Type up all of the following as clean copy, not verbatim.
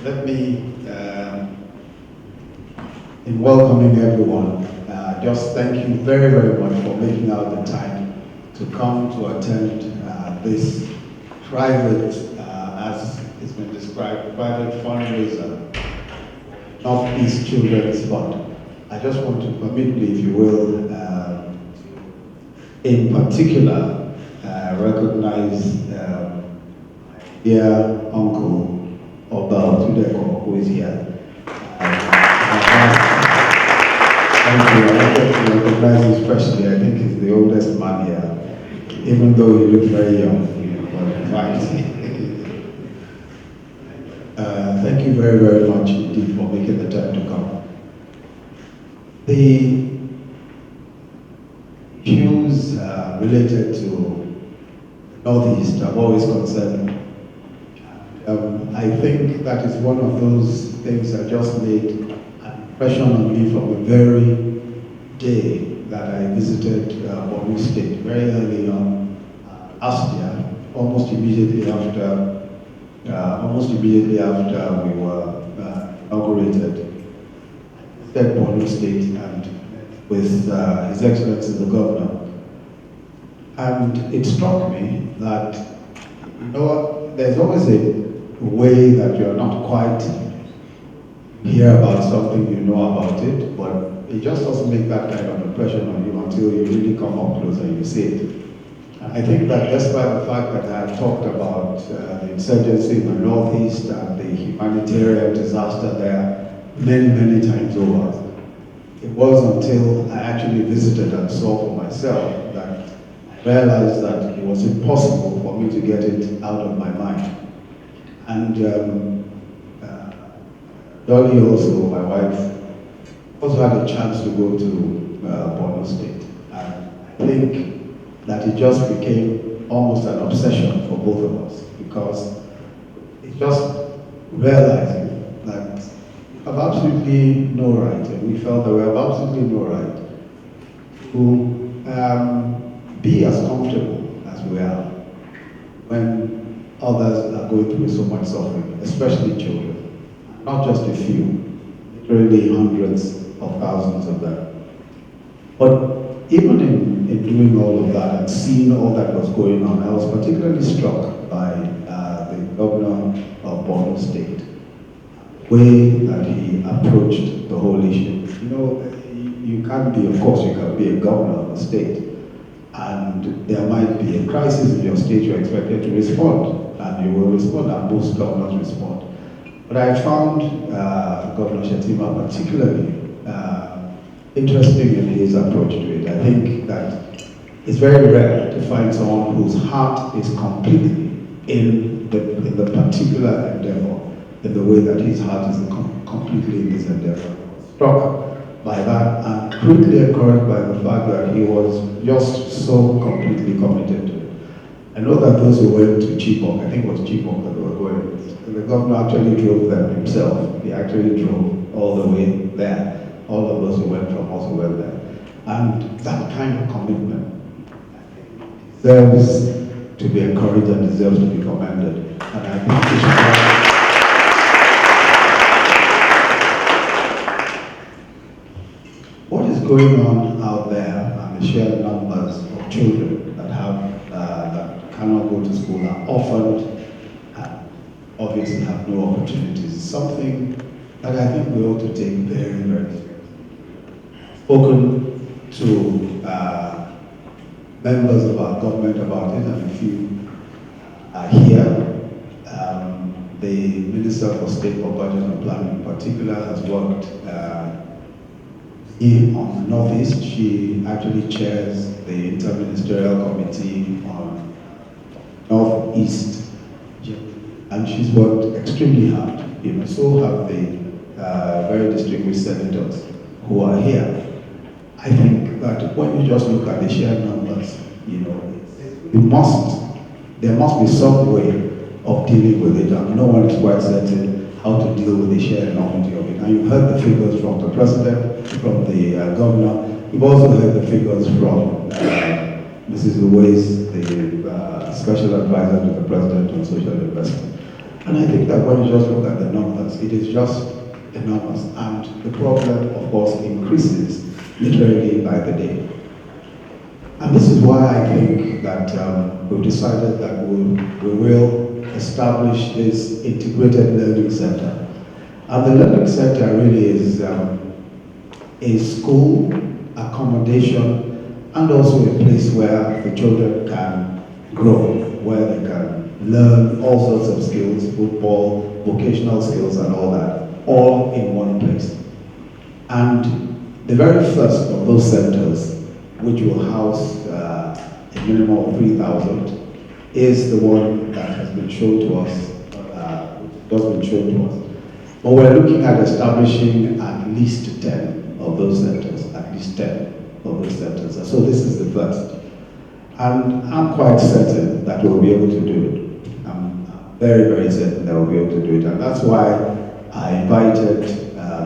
Let me, in welcoming everyone, just thank you very, very much for making out the time to come to attend this private, as it's been described, private fundraiser, Northeast Children's Fund. I just want to permit me, if you will, in particular, recognize dear uncle Oluyemi who is here. Thank you. I get to recognize him especially. I think he's the oldest man here, even though he looks very young. But fine. Thank you very, very much indeed for making the time to come. The issues related to Northeast have always concerned me. I think that is one of those things that just made an impression on me from the very day that I visited Borno State, very early on last year, almost immediately after we were inaugurated. At Borno State and with His Excellency the Governor. And it struck me that, you know, there's always a way that you're not quite hear about something, you know about it, but it just doesn't make that kind of impression on you until you really come up close and you see it. And I think that despite the fact that I talked about the insurgency in the Northeast and the humanitarian disaster there many, many times over, it was until I actually visited and saw for myself that I realized that it was impossible for me to get it out of my mind. And Dolly also, my wife, also had a chance to go to Borno State. And I think that it just became almost an obsession for both of us, because it's just realizing that we have absolutely no right, and we felt that we have absolutely no right to be as comfortable as we are when others are going through so much suffering, especially children, not just a few, literally hundreds of thousands of them. But even in doing all of that and seeing all that was going on, I was particularly struck by the governor of Borno State, the way that he approached the whole issue. You know, you can't be, of course, you can be a governor of a state, and there might be a crisis in your state, you're expected to respond, and you will respond, and most governors respond. But I found Governor Shettima particularly interesting in his approach to it. I think that it's very rare to find someone whose heart is completely in the particular endeavor, in the way that his heart is completely in this endeavor. Struck by that and quickly encouraged by the fact that he was just so completely committed to it. I know that those who went to Chibok, I think it was Chibok that they were going, the governor actually drove them himself. He actually drove all the way there. All of those who went from also went there. And that kind of commitment deserves to be encouraged and deserves to be commended. And I think we should what is going on out there and the sheer numbers of children that have that cannot go to school are often obviously have no opportunities. It's something that I think we ought to take very, very seriously. Spoken to members of our government about it, and a few are here. The Minister for State for Budget and Planning in particular has worked on the Northeast. She actually chairs the Interministerial Committee on Northeast, and she's worked extremely hard. You know, so have the very distinguished senators who are here. I think that when you just look at the sheer numbers, you know, there must be some way of dealing with it, and no one is quite certain how to deal with the sheer enormity of it. And you've heard the figures from the president, from the governor. You've also heard the figures from Mrs. Louise, the special advisor to the president on social investment. And I think that when you just look at the numbers, it is just enormous. And the problem, of course, increases literally by the day. And this is why I think that we've decided that we will establish this integrated learning center. And the learning center really is a school, accommodation, and also a place where the children can grow, where they can learn all sorts of skills, football, vocational skills, and all that, all in one place. And the very first of those centers, which will house a minimum of 3,000, is the one that has been shown to us, But we're looking at establishing at least 10 of those centers, And so this is the first. And I'm quite certain that we'll be able to do it. I'm very, very certain that we'll be able to do it. And that's why I invited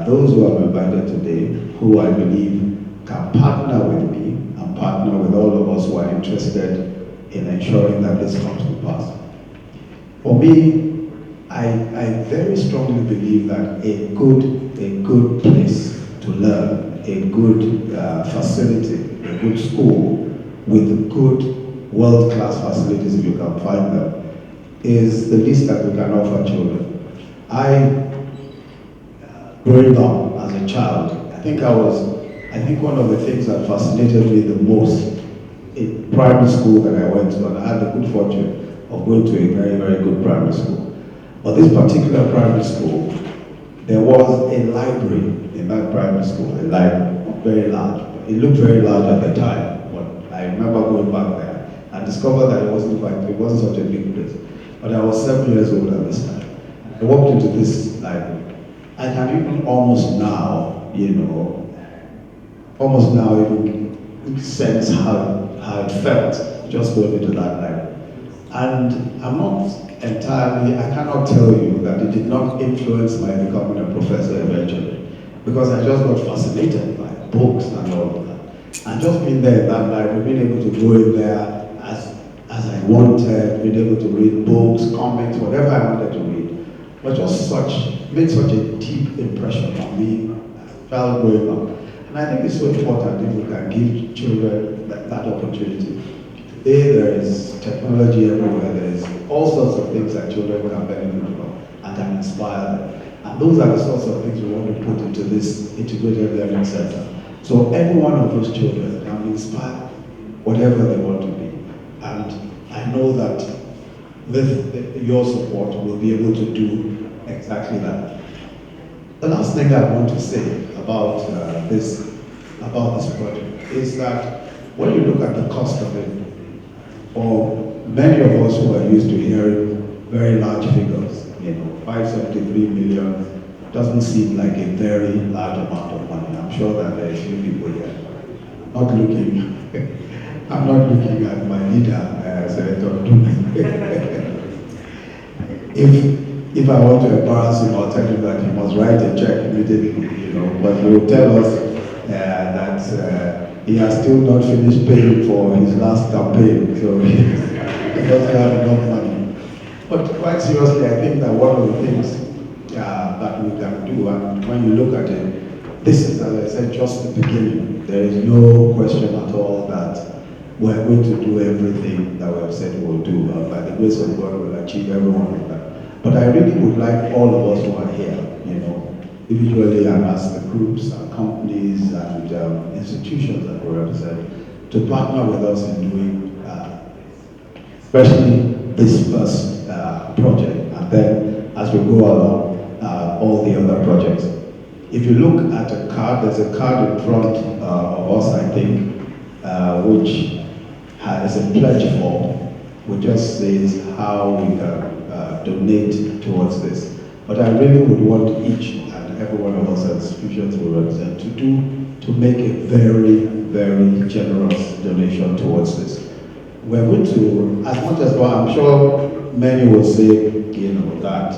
those who have invited today, who I believe can partner with me and partner with all of us who are interested in ensuring that this comes to pass. For me, I very strongly believe that a good place to learn, a good facility, a good school with good world-class facilities, if you can find them, is the least that we can offer children. Growing up as a child, I think one of the things that fascinated me the most in primary school that I went to, and I had the good fortune of going to a very, very good primary school. But this particular primary school, there was a library in that primary school, a library, not very large. It looked very large at the time, but I remember going back there and discovered that it wasn't such a big place. But I was 7 years old at this time. I walked into this library. I can even almost now even sense how it felt just going into that library. And I cannot tell you that it did not influence my becoming a professor eventually, because I just got fascinated by books and all of that. And just being there in that library, being able to go in there as I wanted, being able to read books, comics, whatever I wanted to read, was just made such a deep impression on me as a child growing up. And I think it's so important if we can give children that opportunity. Today there is technology everywhere, there is all sorts of things that children can benefit from and can inspire them. And those are the sorts of things we want to put into this integrated learning center. So every one of those children can be inspired, whatever they want to be. And I know that with your support, we'll be able to do exactly that. The last thing I want to say about this project is that when you look at the cost of it, for many of us who are used to hearing very large figures, 573 million doesn't seem like a very large amount of money. I'm sure that there are a few people here. I'm not looking at my leader, Senator Ndume. If I want to embarrass him, I'll tell him that he must write a check immediately, but he will tell us that he has still not finished paying for his last campaign, so he doesn't have enough money. But quite seriously, I think that one of the things that we can do, and when you look at it, this is, as I said, just the beginning. There is no question at all that we're going to do everything that we have said we'll do. By the grace of God, we'll achieve every one of that. But I really would like all of us who are here, individually and as the groups and companies and institutions that we represent, to partner with us in doing, especially this first project, and then as we go along, all the other projects. If you look at a card, there's a card in front of us, I think, which has a pledge form, which just says how we can donate towards this. But I really would want each and every one of us as institutions we represent to make a very, very generous donation towards this. We're going to, as much as well, I'm sure many will say, that,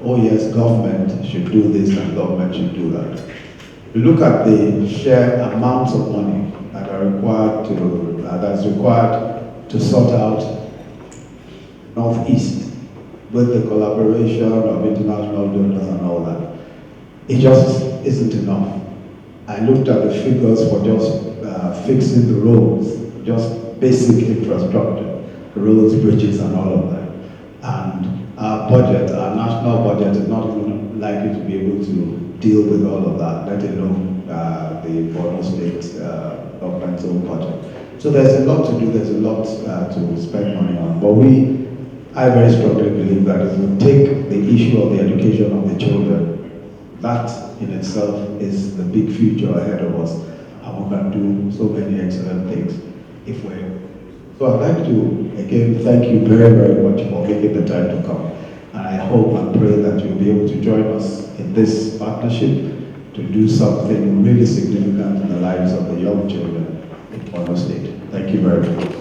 oh yes, government should do this and government should do that. If you look at the sheer amounts of money that are required that's required to sort out Northeast, with the collaboration of international donors and all that, it just isn't enough. I looked at the figures for just fixing the roads, just basic infrastructure, roads, bridges, and all of that. And our budget, our national budget, is not even likely to be able to deal with all of that, let alone the Borno State governmental budget. So there's a lot to do, there's a lot to spend money on. But I very strongly believe that if we take the issue of the education of the children, that in itself is the big future ahead of us. And we can do so many excellent things if we're. So I'd like to, again, thank you very, very much for making the time to come. And I hope and pray that you'll be able to join us in this partnership to do something really significant in the lives of the young children in Borno State. Thank you very much.